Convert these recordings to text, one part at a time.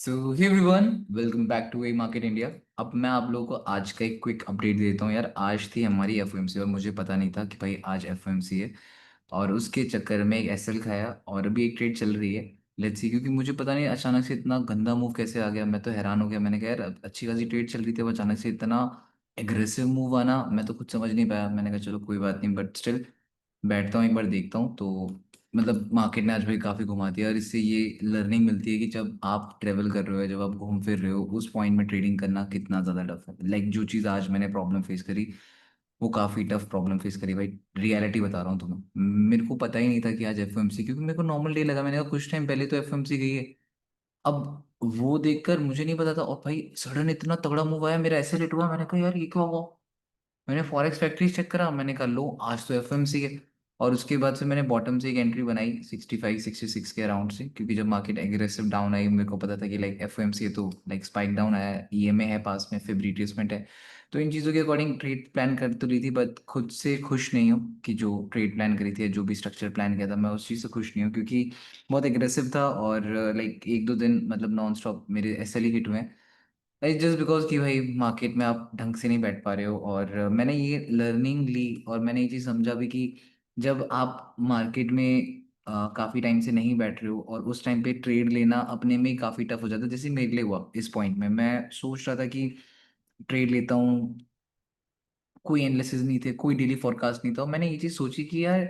So hey everyone, welcome back to a market India. अब मैं आप लोगों को आज का एक क्विक अपडेट देता हूँ यार। आज थी हमारी एफओएमसी और मुझे पता नहीं था कि भाई आज एफओएमसी है। और उसके चक्कर में एक एसएल खाया और अभी एक ट्रेड चल रही है। लेट्स सी, क्योंकि मुझे पता नहीं अचानक से इतना गंदा मूव कैसे आ गया। मैं तो हैरान हो गया। मैंने कहा यार अच्छी खासी ट्रेड चल रही थी, अब अचानक से इतना एग्रेसिव मूव आना, मैं तो कुछ समझ नहीं पाया। मैंने कहा चलो कोई बात नहीं, बट स्टिल बैठता हूँ एक बार देखता हूँ। तो मतलब मार्केट ने आज भाई काफ़ी घुमा दिया और इससे ये लर्निंग मिलती है कि जब आप ट्रेवल कर रहे हो, जब आप घूम फिर रहे हो, उस पॉइंट में ट्रेडिंग करना कितना ज़्यादा टफ है। लाइक जो चीज़ आज मैंने प्रॉब्लम फेस करी, वो काफ़ी टफ प्रॉब्लम फेस करी भाई। रियलिटी बता रहा हूँ तुम्हें। मेरे को पता ही नहीं था कि आज एफओएमसी, क्योंकि मेरे को नॉर्मल डे लगा। मैंने कहा कुछ टाइम पहले तो एफओएमसी गई है। अब वो देखकर मुझे नहीं पता था और भाई सडन इतना तगड़ा मूव आया, मेरा ऐसे रेट हुआ। मैंने कहा यार ये क्या हुआ। मैंने फॉरेक्स फैक्ट्री चेक करा, मैंने कहा लो आज तो एफएमसी है। और उसके बाद से मैंने बॉटम से एक एंट्री बनाई 65 66 के अराउंड से, क्योंकि जब मार्केट एग्रेसिव डाउन आई मेरे को पता था कि लाइक एफएमसी है तो लाइक स्पाइक डाउन आया है, ईएमए है पास में, फिर रिट्रेसमेंट है। तो इन चीज़ों के अकॉर्डिंग ट्रेड प्लान कर तो रही थी, बट खुद से खुश नहीं हूँ कि जो ट्रेड प्लान करी थी, जो भी स्ट्रक्चर प्लान किया था, मैं उस चीज़ से खुश नहीं हूँ, क्योंकि बहुत एग्रेसिव था। और लाइक एक दो दिन मतलब नॉन स्टॉप मेरे एसएल ही हिट हुए। जस्ट बिकॉज कि भाई मार्केट में आप ढंग से नहीं बैठ पा रहे हो। और मैंने ये लर्निंग ली और मैंने ये चीज़ समझा भी कि जब आप मार्केट में काफ़ी टाइम से नहीं बैठ रहे हो और उस टाइम पे ट्रेड लेना अपने में ही काफ़ी टफ हो जाता है। जैसे मेरे लिए हुआ इस पॉइंट में, मैं सोच रहा था कि ट्रेड लेता हूँ, कोई एनालिसिस नहीं थे, कोई डेली फोरकास्ट नहीं था। और मैंने ये चीज़ सोची कि यार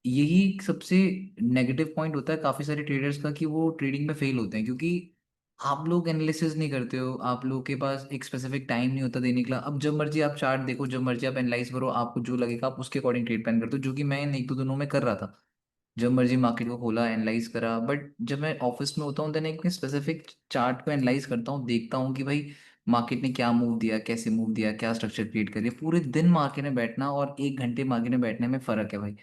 यही सबसे नेगेटिव पॉइंट होता है काफ़ी सारे ट्रेडर्स का, कि वो ट्रेडिंग में फेल होते हैं, क्योंकि आप लोग एनालिसिस नहीं करते हो, आप लोगों के पास एक स्पेसिफिक टाइम नहीं होता देने के लिए। अब जब मर्जी आप चार्ट देखो, जब मर्जी आप एनालाइज करो, आपको जो लगेगा आप उसके अकॉर्डिंग ट्रेड प्लान करते हो, जो कि मैं इन एक दो दिनों में कर रहा था। जब मर्जी मार्केट को खोला, एनालाइज करा। बट जब मैं ऑफिस में होता हूँ देन एक स्पेसिफिक चार्ट को एनालाइज करता हूँ, देखता हूँ कि भाई मार्केट ने क्या मूव दिया, कैसे मूव दिया, क्या स्ट्रक्चर क्रिएट करिए। पूरे दिन मार्केट में बैठना और एक घंटे मार्केट में बैठने में फ़र्क है भाई।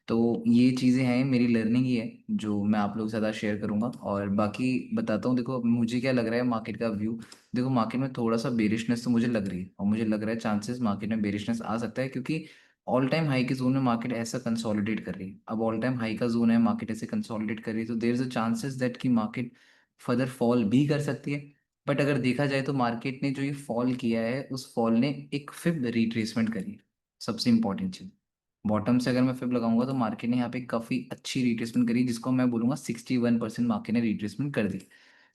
तो ये चीज़ें हैं, मेरी लर्निंग ही है, जो मैं आप लोगों के साथ शेयर करूंगा। और बाकी बताता हूँ। देखो अब मुझे क्या लग रहा है मार्केट का व्यू। देखो मार्केट में थोड़ा सा बेरिशनेस तो मुझे लग रही है, और मुझे लग रहा है चांसेस मार्केट में बेरिशनेस आ सकता है, क्योंकि ऑल टाइम हाई के जोन में मार्केट ऐसा कंसोलिडेट कर रही है। अब ऑल टाइम हाई का जोन है, मार्केट ऐसे कंसोलिडेट कर रही है, तो there is a chances that कि मार्केट फर्दर फॉल भी कर सकती है। बट अगर देखा जाए तो मार्केट ने जो ये फॉल किया है, उस फॉल ने एक फिर रिट्रेसमेंट करी है। सबसे इंपॉर्टेंट चीज, बॉटम से अगर मैं फिब लगाऊंगा तो मार्केट ने यहाँ पे काफी अच्छी रिट्रेसमेंट करी, जिसको मैं बोलूंगा 61% मार्केट ने रिट्रेसमेंट कर दी।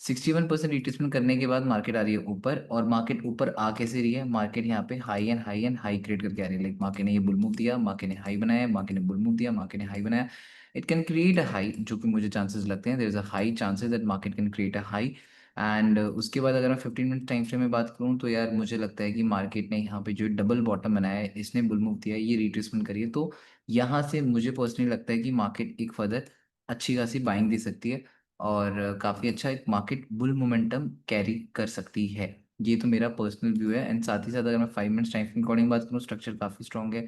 61% रिट्रेसमेंट करने के बाद मार्केट आ रही है ऊपर। और मार्केट ऊपर आ कैसे रही है, मार्केट यहाँ पे हाई एंड हाई क्रिएट करके आ रही है। लाइक मार्केट ने ये बुल मूव दिया, मार्केट ने हाई बनाया, मार्केट ने बुल मूव दिया, मार्केट ने हाई बनाया। It can create a high, जो कि मुझे चांसेस लगते हैं, there is a high chances that market can create a high. And उसके बाद अगर मैं 15 मिनट टाइम फ्रेम में बात करूँ तो यार मुझे लगता है कि मार्केट ने यहाँ पे जो डबल बॉटम बनाया है, इसने बुल मूव दिया है, ये रिट्रेसमेंट करी है। तो यहाँ से मुझे पर्सनली लगता है कि मार्केट एक फर्दर अच्छी खासी बाइंग दे सकती है और काफ़ी अच्छा एक मार्केट बुल मोमेंटम कैरी कर सकती है। ये तो मेरा पर्सनल व्यू है। एंड साथ ही साथ अगर मैं 5 मिनट्स टाइम फ्रेम अकॉर्डिंग बात करूँ, स्ट्रक्चर काफ़ी स्ट्रॉन्ग है।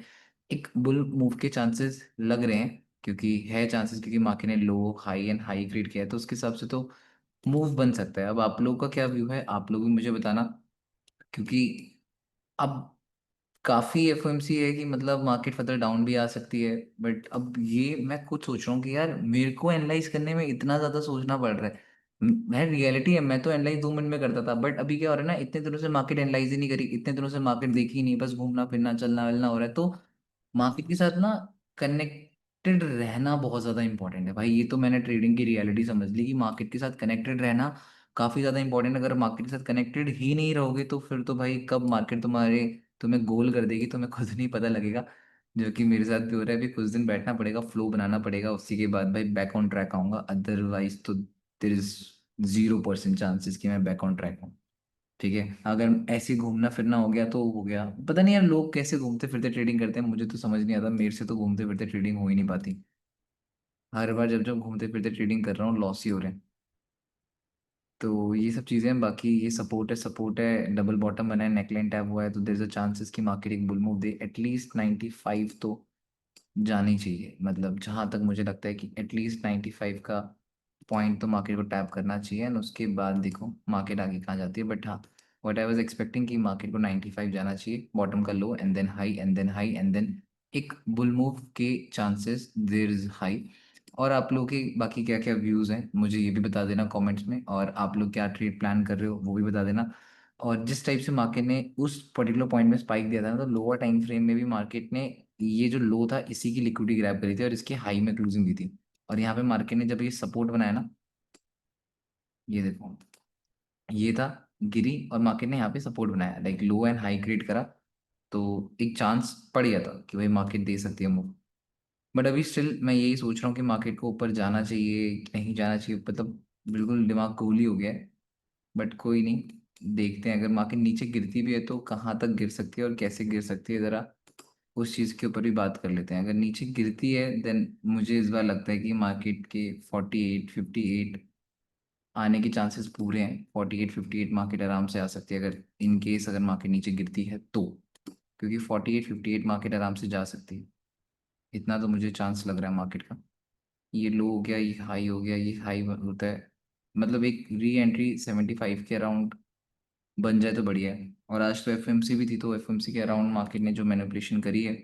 एक बुल मूव के चांसेस लग रहे हैं, क्योंकि है चांसेस, क्योंकि मार्केट ने लो हाई एंड हाई क्रिएट किया है, तो उसके हिसाब से तो मूव बन सकता है। अब आप लोगों का क्या व्यू है, आप लोग भी मुझे बताना, क्योंकि अब काफी एफओएमसी है कि मतलब मार्केट फर्दर डाउन भी आ सकती है। बट अब ये मैं खुद सोच रहा हूँ कि यार मेरे को एनालाइज करने में इतना ज्यादा सोचना पड़ रहा है। मैं रियलिटी है, मैं तो एनालाइज 2 मिनट में करता था, बट अभी क्या हो रहा है ना, इतने दिनों से मार्केट एनालाइज ही नहीं करी, इतने दिनों से मार्केट देखी ही नहीं, बस घूमना फिरना चलना वलना हो रहा है। तो मार्केट के साथ ना कनेक्टेड रहना बहुत ज़्यादा इंपॉर्टेंट है भाई। ये तो मैंने ट्रेडिंग की रियलिटी समझ ली कि मार्केट के साथ कनेक्टेड रहना काफ़ी ज़्यादा इंपॉर्टेंट है। अगर मार्केट के साथ कनेक्टेड ही नहीं रहोगे तो फिर तो भाई कब मार्केट तुम्हें गोल कर देगी, तुम्हें खुद नहीं पता लगेगा। जो कि मेरे साथ भी हो रहा है। अभी कुछ दिन बैठना पड़ेगा, फ्लो बनाना पड़ेगा, उसी के बाद भाई बैक ऑन ट्रैक आऊंगा। अदरवाइज तो देर इज 0% चांसेस कि मैं बैक ऑन ट्रैक हूँ। ठीक है, अगर ऐसे घूमना फिरना हो गया तो हो गया। पता नहीं यार लोग कैसे घूमते फिरते ट्रेडिंग करते हैं, मुझे तो समझ नहीं आता। मेरे से तो घूमते फिरते ट्रेडिंग हो ही नहीं पाती। हर बार जब जब घूमते फिरते ट्रेडिंग कर रहा हूँ लॉस ही हो रहे हैं। तो ये सब चीज़ें हैं। बाकी ये सपोर्ट है, डबल बॉटम बना है, नेकलाइन टैप हुआ है, तो देर इज अ चांसेस कि मार्केट एक बुल मूव दे। एटलीस्ट 95 तो जानी चाहिए। मतलब जहाँ तक मुझे लगता है कि एटलीस्ट 95 का पॉइंट तो मार्केट को टैप करना चाहिए। एंड उसके बाद देखो मार्केट आगे कहाँ जाती है। बट हाँ, व्हाट आई वाज एक्सपेक्टिंग कि मार्केट को 95 जाना चाहिए, बॉटम का low end then high end then high end then एक बुल मूव के चांसेस देर इज हाई। और आप लोग के बाकी क्या क्या व्यूज़ हैं मुझे ये भी बता देना कमेंट्स में, और आप लोग क्या ट्रेड प्लान कर रहे हो वो भी बता देना। और जिस टाइप से मार्केट ने उस पर्टिकुलर पॉइंट में स्पाइक दिया था ना, तो लोअर टाइम फ्रेम में भी मार्केट ने ये जो लो था इसी की लिक्विडिटी ग्रैब करी थी और इसके हाई में क्लोजिंग दी थी। और यहाँ पे मार्केट ने जब ये सपोर्ट बनाया ना, ये देखो, ये था, गिरी और मार्केट ने यहाँ पे सपोर्ट बनाया, like low and high create करा। तो एक चांस पड़ गया था कि भाई मार्केट दे सकती है मूव। बट अभी स्टिल मैं यही सोच रहा हूँ कि मार्केट को ऊपर जाना चाहिए कि नहीं जाना चाहिए, मतलब बिल्कुल दिमाग गोल ही हो गया है। बट कोई नहीं, देखते हैं, अगर मार्केट नीचे गिरती भी है तो कहाँ तक गिर सकती है और कैसे गिर सकती है, ज़रा उस चीज़ के ऊपर भी बात कर लेते हैं। अगर नीचे गिरती है देन मुझे इस बार लगता है कि मार्केट के 48 58 आने के चांसेस पूरे हैं। 48 58 मार्केट आराम से आ सकती है, अगर इन केस अगर मार्केट नीचे गिरती है तो। क्योंकि 48 58 मार्केट आराम से जा सकती है, इतना तो मुझे चांस लग रहा है मार्केट का। ये लो हो गया, ये हाई हो गया, ये हाई होता है, मतलब एक री एंट्री 75 के अराउंड बन जाए तो बढ़िया है। और आज तो एफएमसी भी थी, तो एफएमसी के अराउंड मार्केट ने जो मैनिपुलेशन करी है,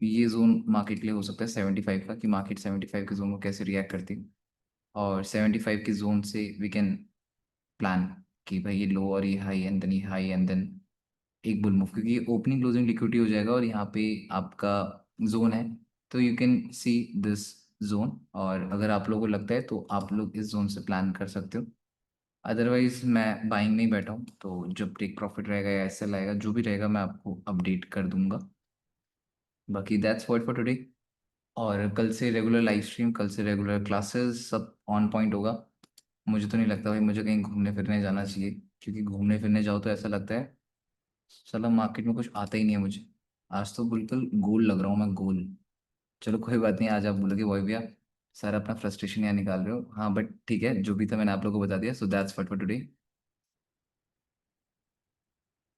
ये जोन मार्केट के लिए हो सकता है 75 का, कि मार्केट 75 के जोन को कैसे रिएक्ट करती है। और 75 के जोन से वी कैन प्लान कि भाई ये लो और ये हाई एंड देन ये हाई एंड देन एक बुल मूव, क्योंकि ये ओपनिंग क्लोजिंग लिक्विडिटी हो जाएगा और यहाँ पे आपका जोन है। तो you can see this zone, और अगर आप लोगों को लगता है तो आप लोग इस जोन से प्लान कर सकते हो। अदरवाइज मैं बाइंग नहीं बैठा हूँ, तो जब टेक प्रॉफिट रहेगा या एसएल आएगा जो भी रहेगा मैं आपको अपडेट कर दूंगा। बाकी दैट्स व्हाट फॉर टुडे। और कल से रेगुलर लाइव स्ट्रीम, कल से रेगुलर क्लासेस, सब ऑन पॉइंट होगा। मुझे तो नहीं लगता भाई मुझे कहीं घूमने फिरने जाना चाहिए, क्योंकि घूमने फिरने जाओ तो ऐसा लगता है साला मार्केट में कुछ आता ही नहीं है मुझे। आज तो बिल्कुल गोल लग रहा हूँ मैं, गोल। चलो कोई बात नहीं, आज आप बोलोगे वही भैया सारा अपना फ्रस्ट्रेशन यहाँ निकाल रहे हो, हाँ बट ठीक है, जो भी था मैंने आप लोगों को बता दिया। So that's what for today.